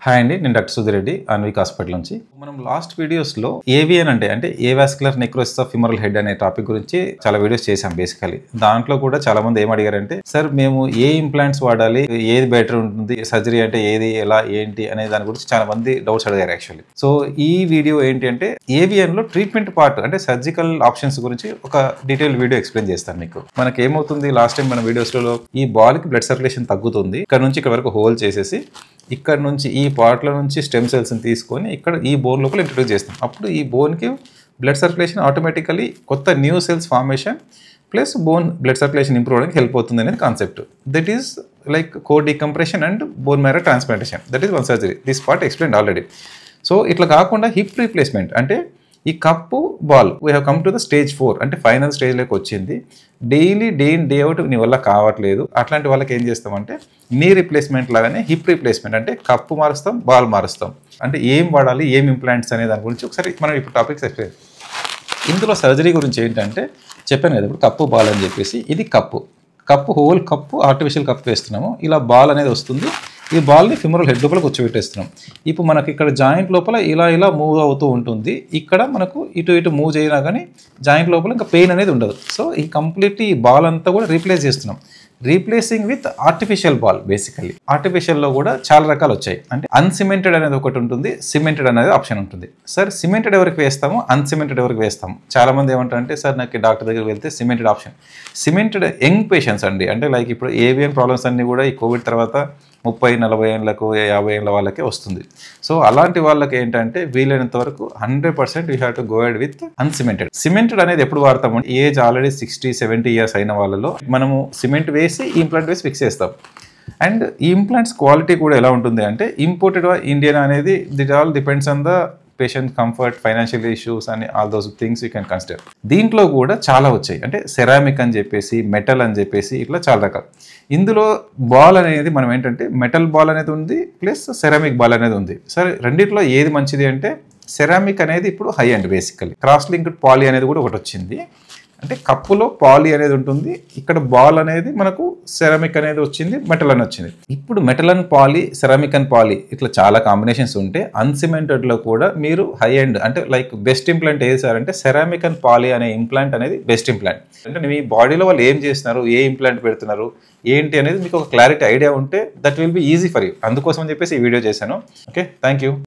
Hi అండి, నేను doctor Sudhi Reddy Anvik hospital నుంచి. మనం లాస్ట్ వీడియోస్లో ఏవిఎన్ అంటే avascular necrosis of femoral head అనే టాపిక్ గురించి చాలా వీడియోస్ చేశాం. బేసికలీ దాంట్లో కూడా చాలా మంది ఏం అడిగారంటే, సార్ మేము ఏ ఇంప్లాంట్స్ వాడాలి, ఏది బెటర్ ఉంటుంది, సర్జరీ అంటే ఏది, ఎలా, ఏంటి అనే దాని గురించి చాలా మంది డౌట్స్ అడిగారు యాక్చువల్లీ. సో ఈ వీడియో ఏంటి అంటే ఏవిఎన్లో ట్రీట్మెంట్ పార్ట్ అంటే సర్జికల్ ఆప్షన్స్ గురించి ఒక డీటెయిల్ వీడియో ఎక్స్ప్లెయిన్ చేస్తాను మీకు. మనకి ఏమవుతుంది, లాస్ట్ టైం మన వీడియోస్లో ఈ బాల్కి బ్లడ్ సర్క్యులేషన్ తగ్గుతుంది, ఇక్కడ నుంచి ఇక్కడ వరకు హోల్ చేసేసి ఇక్కడ నుంచి ఈ పార్ట్ల నుంచి స్టెమ్ సెల్స్ని తీసుకొని ఇక్కడ ఈ బోన్ లోపల ఇంట్రడ్యూస్ చేస్తాం. అప్పుడు ఈ బోన్కి బ్లడ్ సర్క్యులేషన్ ఆటోమేటికలీ కొత్త new cells formation plus bone blood circulation improve అవడానికి హెల్ప్ అవుతుంది అనేది concept. That is like core decompression and bone marrow transplantation. That is one surgery. This part explain already. So ఇట్లా కాకుండా hip replacement అంటే ఈ cup ball we have come to the stage 4 అంటే final స్టేజ్లోకి వచ్చింది. Daily day in day out నీ వల్ల కావట్లేదు, అట్లాంటి వాళ్ళకి ఏం చేస్తామంటే నీ రీప్లేస్మెంట్ లాగానే హిప్ రీప్లేస్మెంట్ అంటే కప్పు మారుస్తాం, బాల్ మారుస్తాం. అంటే ఏం వాడాలి, ఏం ఇంప్లాంట్స్ అనే దాని గురించి ఒకసారి మనం ఇప్పుడు టాపిక్స్ ఎక్స్ప్లెయిన్. ఇందులో సర్జరీ గురించి ఏంటంటే చెప్పాను కదా, ఇప్పుడు కప్పు బాల్ అని చెప్పేసి ఇది cup whole cup artificial cup వేస్తున్నాము. ఇలా బాల్ అనేది వస్తుంది. ఈ బాల్ని ఫిమరల్ హెడ్ లోపల కూర్చోబెట్టేస్తున్నాం. ఇప్పుడు మనకి ఇక్కడ జాయింట్ లోపల ఇలా మూవ్ అవుతూ ఉంటుంది. ఇక్కడ మనకు ఇటు మూవ్ చేసినా కానీ జాయింట్ లోపల ఇంకా పెయిన్ అనేది ఉండదు. సో ఈ కంప్లీట్ ఈ బాల్ అంతా కూడా రీప్లేస్ చేస్తున్నాం. Replacing with artificial ball. Basically ఆర్టిఫిషియల్లో కూడా చాలా రకాలు వచ్చాయి. అంటే అన్సిమెంటెడ్ అనేది ఒకటి ఉంటుంది, సిమెంటెడ్ అనేది ఆప్షన్ ఉంటుంది. సార్ సిమెంటెడ్ ఎవరికి వేస్తాము, అన్సిమెంటెడ్ ఎవరికి వేస్తాము? చాలా మంది ఏమంటారంటే, సార్ నాకు డాక్టర్ దగ్గరికి వెళ్తే cemented option. Cemented young patients అండి, అంటే లైక్ ఇప్పుడు ఏవిఎన్ ప్రాబ్లమ్స్ అన్నీ కూడా ఈ కోవిడ్ తర్వాత 30-40 ఏళ్ళకు 50 ఏళ్ళ వాళ్ళకే వస్తుంది. సో అలాంటి వాళ్ళకి ఏంటంటే వీలైనంత వరకు 100% you have to go ahead with uncemented. Cemented అనేది ఎప్పుడు వాడతాము, ఏజ్ ఆల్రెడీ 60-70 ఇయర్స్ అయిన వాళ్ళలో మనము సిమెంట్ వేసి ఇంప్లాంట్ వేసి ఫిక్స్ చేస్తాం. అండ్ ఈ ఇంప్లాంట్స్ క్వాలిటీ కూడా ఎలా ఉంటుంది అంటే ఇంపోర్టెడ్ ఇండియన్ అనేది that all depends on the patient comfort, financial issues అని all those things you can consider. దీంట్లో కూడా చాలా వచ్చాయి, అంటే సెరామిక్ అని చెప్పేసి, మెటల్ అని చెప్పేసి, ఇట్లా చాలా రకాలు. ఇందులో బాల్ అనేది మనం ఏంటంటే మెటల్ బాల్ అనేది ఉంది, ప్లస్ సెరామిక్ బాల్ అనేది ఉంది. సరే రెండిట్లో ఏది మంచిది అంటే సెరామిక్ అనేది ఇప్పుడు high and basically. Cross linked poly అనేది కూడా ఒకటి వచ్చింది. అంటే కప్పులో పాలీ అనేది ఉంటుంది, ఇక్కడ బాల్ అనేది మనకు సెరామిక్ అనేది వచ్చింది, మెటల్ అని వచ్చింది. ఇప్పుడు metal and poly, ceramic and poly ఇట్లా చాలా కాంబినేషన్స్ ఉంటే అన్సిమెంటెడ్లో కూడా మీరు హై ఎండ్ అంటే లైక్ బెస్ట్ ఇంప్లాంట్ ఏది సార్ అంటే సెరామిక్ అండ్ పాలీ అనే ఇంప్లాంట్ అనేది బెస్ట్ ఇంప్లాంట్. అంటే మీ బాడీలో వాళ్ళు ఏం చేస్తున్నారు, ఏ ఇంప్లాంట్ పెడుతున్నారు ఏంటి అనేది మీకు ఒక క్లారిటీ ఐడియా ఉంటే that will be easy for you. అందుకోసం అని చెప్పేసి ఈ వీడియో చేశాను. Okay, thank you.